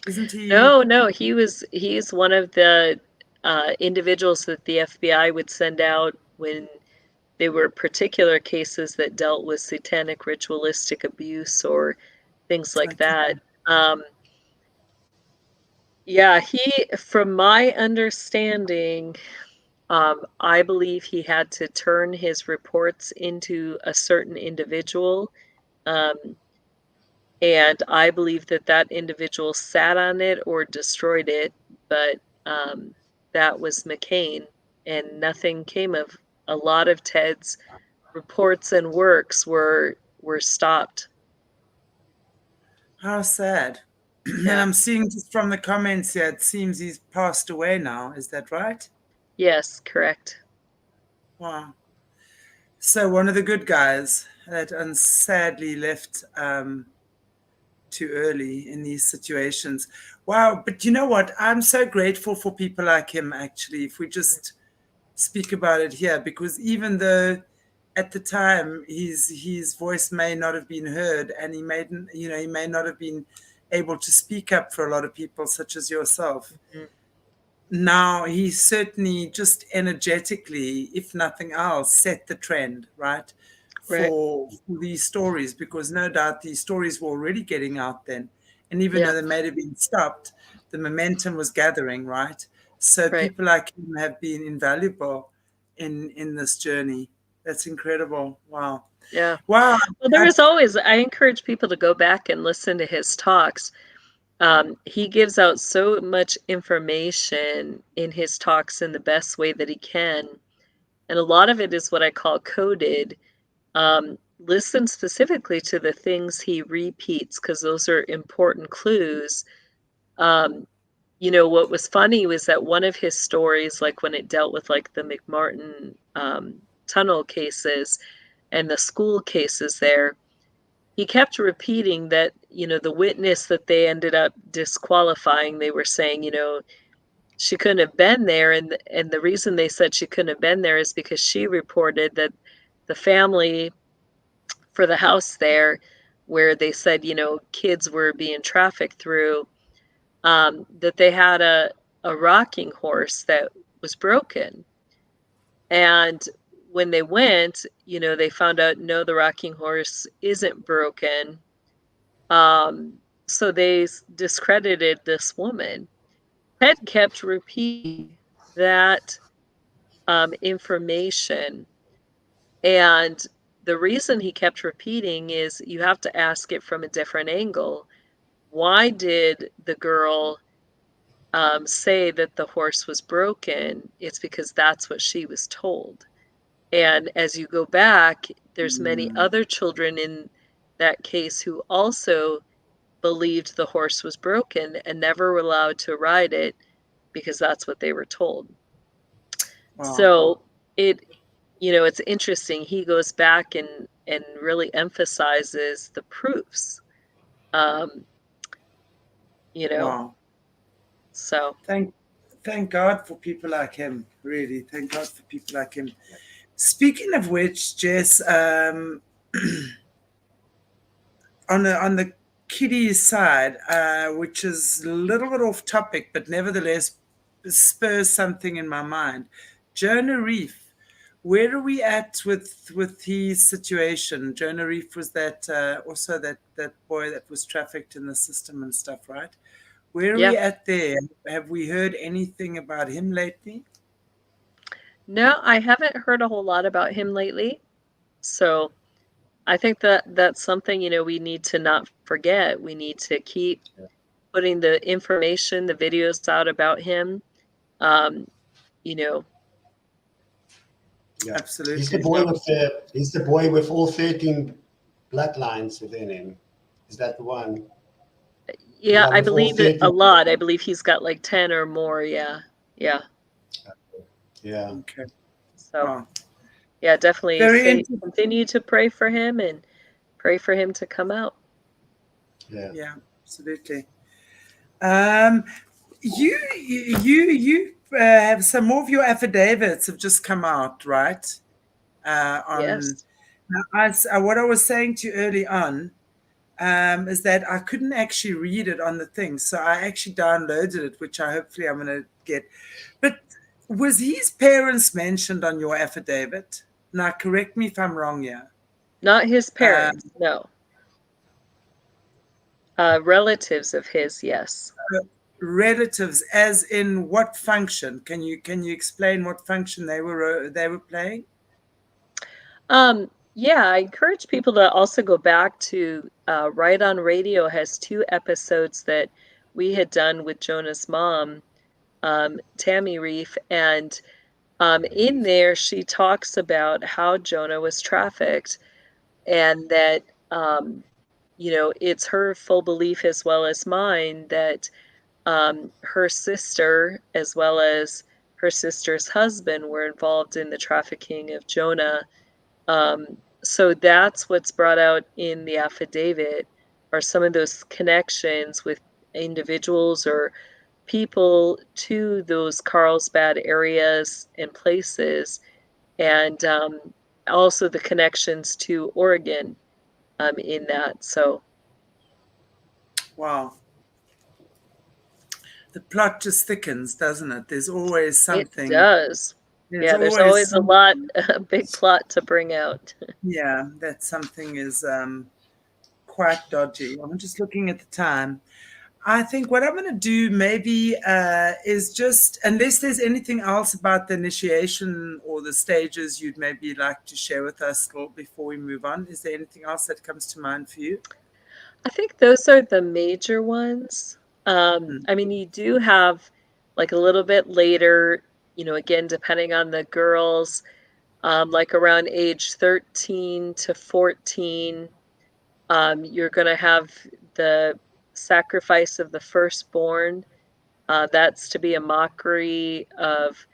Isn't he? No, he's one of the individuals that the FBI would send out when there were particular cases that dealt with satanic ritualistic abuse or things like that. Yeah, from my understanding, I believe he had to turn his reports into a certain individual. And I believe that that individual sat on it or destroyed it, but that was McCain, and nothing came of a lot of Ted's reports and works were stopped. How sad. Yeah. And I'm seeing just from the comments here, it seems he's passed away now. Is that right? Yes, correct. Wow. So one of the good guys that sadly left too early in these situations. Wow. But you know what? I'm so grateful for people like him, actually, if we just speak about it here, because even though at the time his voice may not have been heard, and he may not have been able to speak up for a lot of people such as yourself. Mm-hmm. Now he certainly just energetically, if nothing else, set the trend, right? For these stories, because no doubt these stories were already getting out then. And even though they may have been stopped, the momentum was gathering, right? So people like him have been invaluable in this journey. That's incredible. Wow. Yeah. Wow. Well, there is always, I encourage people to go back and listen to his talks. He gives out so much information in his talks in the best way that he can. And a lot of it is what I call coded. Listen specifically to the things he repeats, because those are important clues. You know, what was funny was that one of his stories, like when it dealt with like the McMartin tunnel cases and the school cases there, he kept repeating that, you know, the witness that they ended up disqualifying, they were saying, you know, she couldn't have been there. And the reason they said she couldn't have been there is because she reported that the family for the house there where they said, kids were being trafficked through, that they had a rocking horse that was broken. And when they went, they found out, no, the rocking horse isn't broken. So they discredited this woman. Ted kept repeating that information. And the reason he kept repeating is you have to ask it from a different angle. Why did the girl say that the horse was broken? It's because that's what she was told. And as you go back, there's many other children in that case who also believed the horse was broken and never were allowed to ride it because that's what they were told. Wow. So it's interesting. He goes back and really emphasizes the proofs. Wow. So thank God for people like him. Really, thank God for people like him. Speaking of which, Jess, on the kiddie side, which is a little bit off topic, but nevertheless spurs something in my mind. Jonah Reef, where are we at with his situation? Jonah Reef was that also that boy that was trafficked in the system and stuff, right? Where are we at there? Have we heard anything about him lately? No, I haven't heard a whole lot about him lately. So I think that's something, we need to not forget. We need to keep putting the information, the videos out about him. Yeah. Absolutely. He's the boy with all 13 bloodlines within him. Is that the one? Yeah, I believe it a lot. I believe he's got like 10 or more. Yeah. Yeah. Okay. So, yeah, definitely continue to pray for him and pray for him to come out. Yeah, absolutely. You have some more of your affidavits have just come out, right? Yes. Now, what I was saying to you early on is that I couldn't actually read it on the thing, so I actually downloaded it, which hopefully I'm going to get. But was his parents mentioned on your affidavit? Now, correct me if I'm wrong here. Not his parents, no. Relatives of his, yes. Relatives, as in what function? Can you explain what function they were playing? Yeah, I encourage people to also go back to Right on Radio has 2 episodes that we had done with Jonah's mom, Tammy Reef, and in there she talks about how Jonah was trafficked, and that it's her full belief as well as mine that her sister as well as her sister's husband were involved in the trafficking of Jonah. So that's what's brought out in the affidavit, are some of those connections with individuals or people to those Carlsbad areas and places, and also the connections to Oregon in that. So, wow. The plot just thickens, doesn't it? There's always something. It does. There's always a big plot to bring out. Yeah, that something is quite dodgy. I'm just looking at the time. I think what I'm going to do maybe is just, unless there's anything else about the initiation or the stages you'd maybe like to share with us before we move on. Is there anything else that comes to mind for you? I think those are the major ones. I mean, you do have like a little bit later, again, depending on the girls, like around age 13 to 14, you're going to have the sacrifice of the firstborn. That's to be a mockery of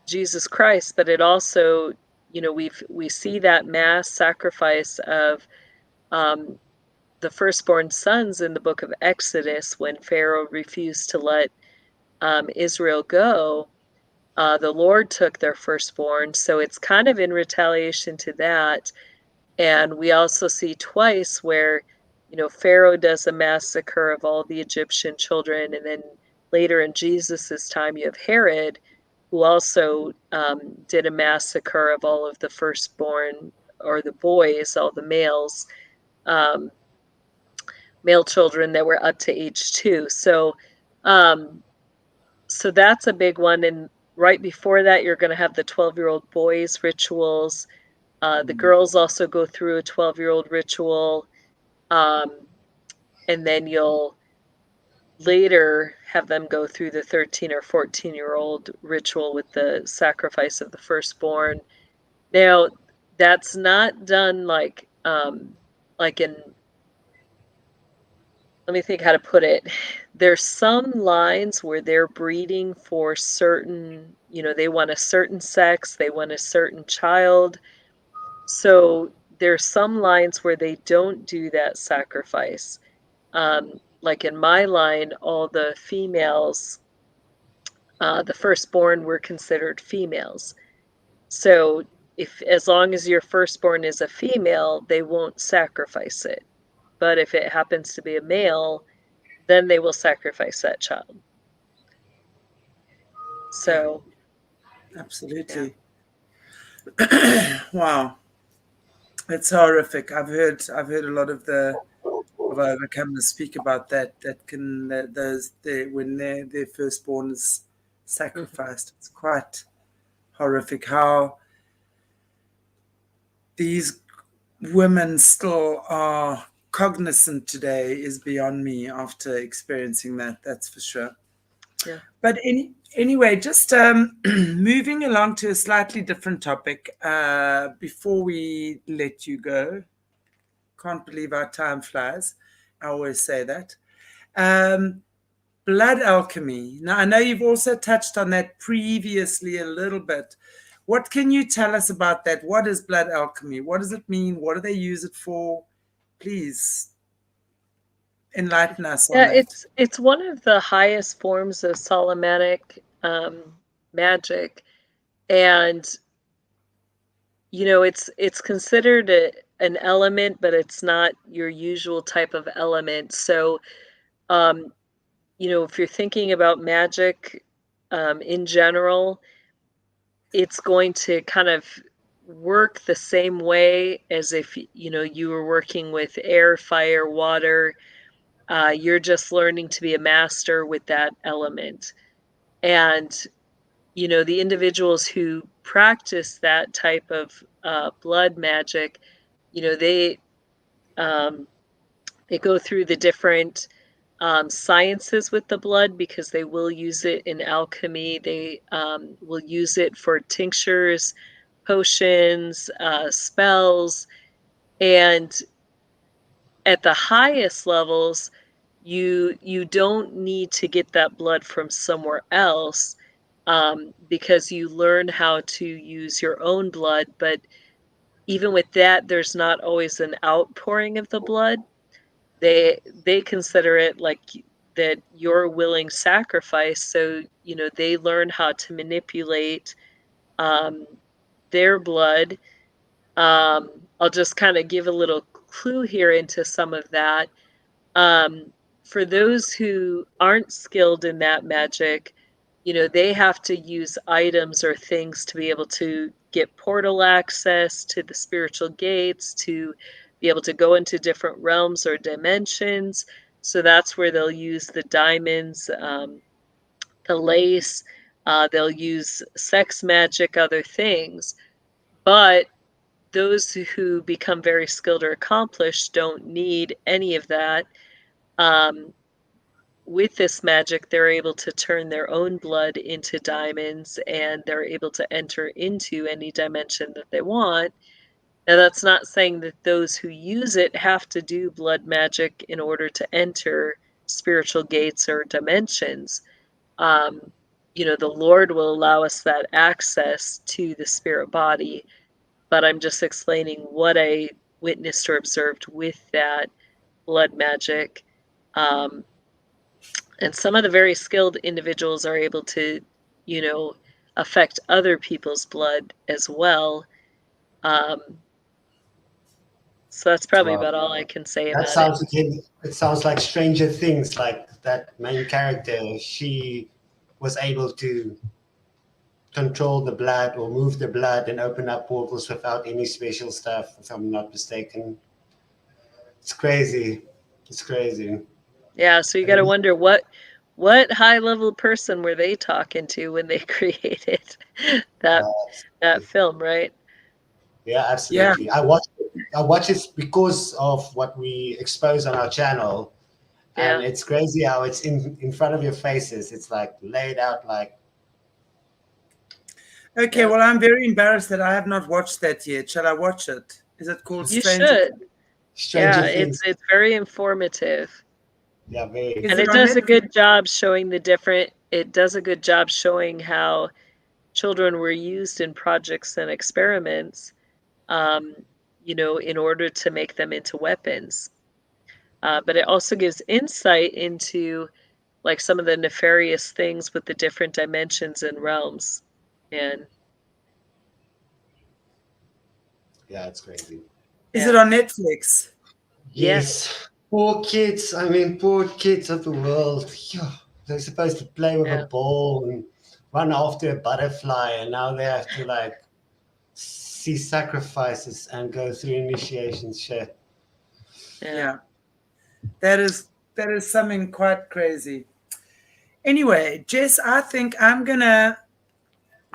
Jesus Christ, but it also, we see that mass sacrifice of the firstborn sons in the book of Exodus when Pharaoh refused to let Israel go. The Lord took their firstborn, so it's kind of in retaliation to that And we also see twice where, Pharaoh does a massacre of all the Egyptian children, and then later in Jesus's time, you have Herod, who also did a massacre of all of the firstborn, or the boys, all the males, male children that were up to age 2. So that's a big one. And right before that, you're going to have the 12-year-old boys rituals. The girls also go through a 12-year-old ritual. And then you'll later have them go through the 13 or 14-year-old ritual with the sacrifice of the firstborn. Now, that's not done like in, let me think how to put it. There's some lines where they're breeding for certain, they want a certain sex, they want a certain child. So there's some lines where they don't do that sacrifice. Like in my line, all the females, the firstborn were considered females. So as long as your firstborn is a female, they won't sacrifice it. But if it happens to be a male, then they will sacrifice that child. So, absolutely. Yeah. Wow, it's horrific. I've heard a lot of the overcomers speak about that. When their firstborn is sacrificed, it's quite horrific how these women still are cognizant today is beyond me after experiencing that. That's for sure. Yeah. But anyway, just moving along to a slightly different topic before we let you go. Can't believe our time flies. I always say that. Blood alchemy. Now, I know you've also touched on that previously a little bit. What can you tell us about that? What is blood alchemy? What does it mean? What do they use it for? Please enlighten us on that. It's one of the highest forms of Solomonic magic, and it's considered an element, but it's not your usual type of element. So, if you're thinking about magic in general, it's going to kind of work the same way as if you were working with air, fire, water. You're just learning to be a master with that element. And the individuals who practice that type of blood magic, they go through the different sciences with the blood, because they will use it in alchemy. They will use it for tinctures, potions, spells. And at the highest levels, you don't need to get that blood from somewhere else, because you learn how to use your own blood. But even with that, there's not always an outpouring of the blood. They consider it like that your willing sacrifice. So they learn how to manipulate their blood. I'll just kind of give a little clue here into some of that. For those who aren't skilled in that magic, they have to use items or things to be able to get portal access to the spiritual gates, to be able to go into different realms or dimensions. So that's where they'll use the diamonds, the lace, they'll use sex magic, other things. But those who become very skilled or accomplished don't need any of that. With this magic, they're able to turn their own blood into diamonds, and they're able to enter into any dimension that they want. Now, that's not saying that those who use it have to do blood magic in order to enter spiritual gates or dimensions. The Lord will allow us that access to the spirit body, but I'm just explaining what I witnessed or observed with that blood magic. And some of the very skilled individuals are able to, affect other people's blood as well. So that's probably Wow. about all I can say That about it. sounds again. It sounds like Stranger Things. Like that main character, she was able to control the blood or move the blood and open up portals without any special stuff. If I'm not mistaken, it's crazy. It's crazy. Yeah, so you got to wonder what high-level person were they talking to when they created that film, right? Yeah, absolutely. I watch it because of what we expose on our channel, and Yeah. it's crazy how it's in front of your faces. It's like laid out like. Okay, well, I'm very embarrassed that I have not watched that yet. Shall I watch it? Is it called You Stranger? should. Stranger Yeah, Things. it's very informative. Yeah, very. Is And it it on does a Netflix? good job showing it does a good job showing how children were used in projects and experiments, in order to make them into weapons. But it also gives insight into like some of the nefarious things with the different dimensions and realms. And Yeah, it's crazy. Is yeah. it on Netflix? Yes. Poor kids. I mean, poor kids of the world. Yeah. They're supposed to play with a Yeah. ball and run after a butterfly, and now they have to like see sacrifices and go through initiations. Shit. Yeah. That is something quite crazy. Anyway, Jess, I think I'm gonna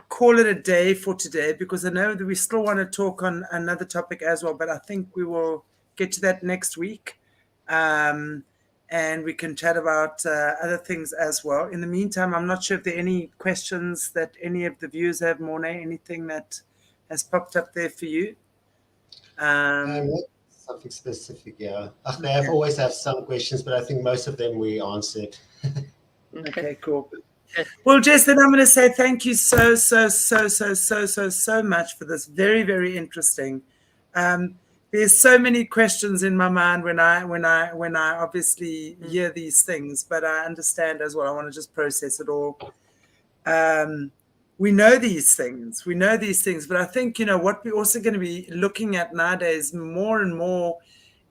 call it a day for today because I know that we still want to talk on another topic as well, but I think we will get to that next week. And we can chat about other things as well. In the meantime, I'm not sure if there are any questions that any of the viewers have, Morné, anything that has popped up there for you. Something specific, yeah. They have always have some questions, but I think most of them we answered. Okay, cool. Well, Jess, then I'm going to say thank you so much for this. Very, very interesting. There's so many questions in my mind when I obviously hear these things, but I understand as well. I want to just process it all. We know these things, but I think, what we're also going to be looking at nowadays more and more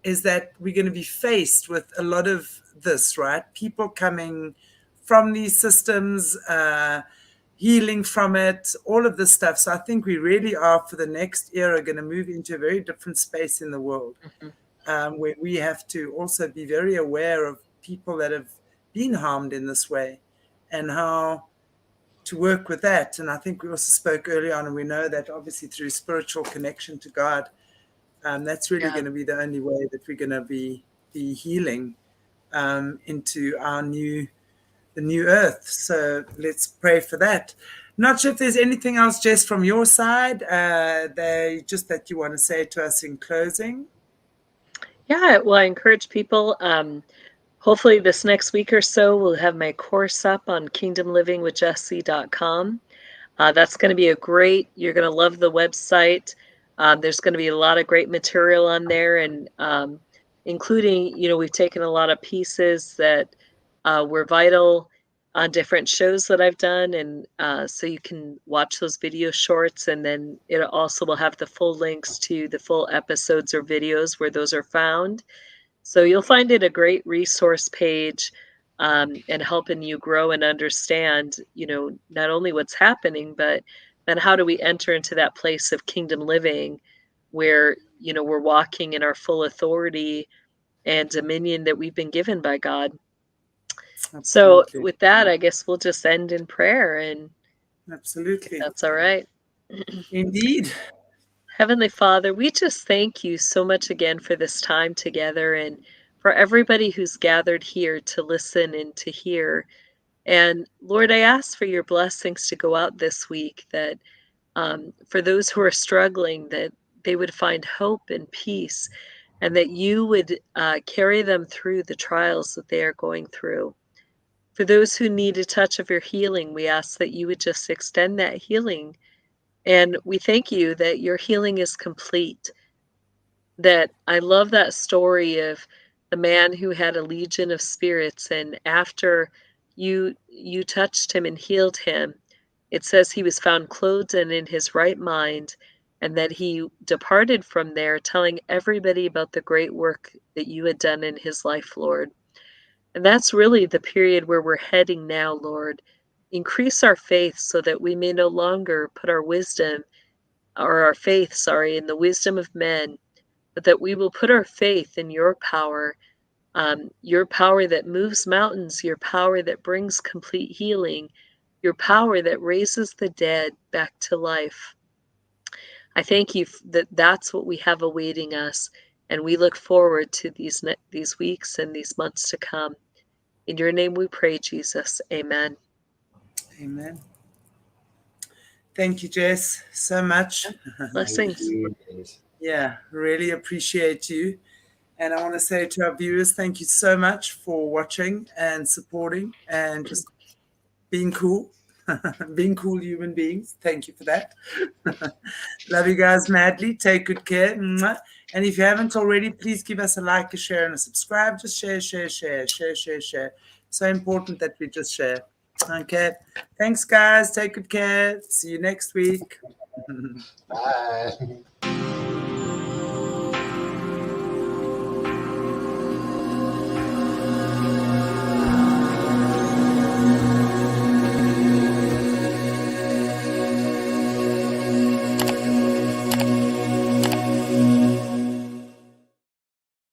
is that we're going to be faced with a lot of this, right? People coming from these systems, healing from it, all of this stuff. So I think we really are, for the next era, going to move into a very different space in the world, where we have to also be very aware of people that have been harmed in this way and how to work with that. And I think we also spoke earlier on, and we know that obviously through spiritual connection to God, that's really going to be the only way that we're going to be healing into the new earth. So let's pray for that. Not sure if there's anything else, Jess, from your side, that you want to say to us in closing. Yeah, well, I encourage people. Hopefully this next week or so, we'll have my course up on kingdomlivingwithjessie.com. That's going to be you're going to love the website. There's going to be a lot of great material on there, and including, we've taken a lot of pieces that were vital on different shows that I've done. And so you can watch those video shorts, and then it also will have the full links to the full episodes or videos where those are found. So you'll find it a great resource page, and helping you grow and understand, not only what's happening, but then how do we enter into that place of kingdom living where, we're walking in our full authority and dominion that we've been given by God. Absolutely. So with that, I guess we'll just end in prayer, and Absolutely. that's all right. Indeed. Heavenly Father, we just thank you so much again for this time together, and for everybody who's gathered here to listen and to hear. And Lord, I ask for your blessings to go out this week, that for those who are struggling, that they would find hope and peace, and that you would carry them through the trials that they are going through. For those who need a touch of your healing, we ask that you would just extend that healing. And we thank you that your healing is complete. That I love that story of the man who had a legion of spirits, and after you touched him and healed him, it says he was found clothed and in his right mind, and that he departed from there, telling everybody about the great work that you had done in his life, Lord. And that's really the period where we're heading now, Lord. Increase our faith so that we may no longer put our wisdom, or our faith, sorry, in the wisdom of men, but that we will put our faith in your power that moves mountains, your power that brings complete healing, your power that raises the dead back to life. I thank you that that's what we have awaiting us, and we look forward to these weeks and these months to come. In your name we pray, Jesus. Amen. Amen. Thank you, Jess, so much. Blessings. Yeah, really appreciate you. And I want to say to our viewers, thank you so much for watching and supporting and just being cool. Being cool human beings. Thank you for that. Love you guys madly. Take good care. And if you haven't already, please give us a like, a share, and a subscribe. Just share. So important that we just share. Okay. Thanks, guys. Take good care. See you next week. Bye.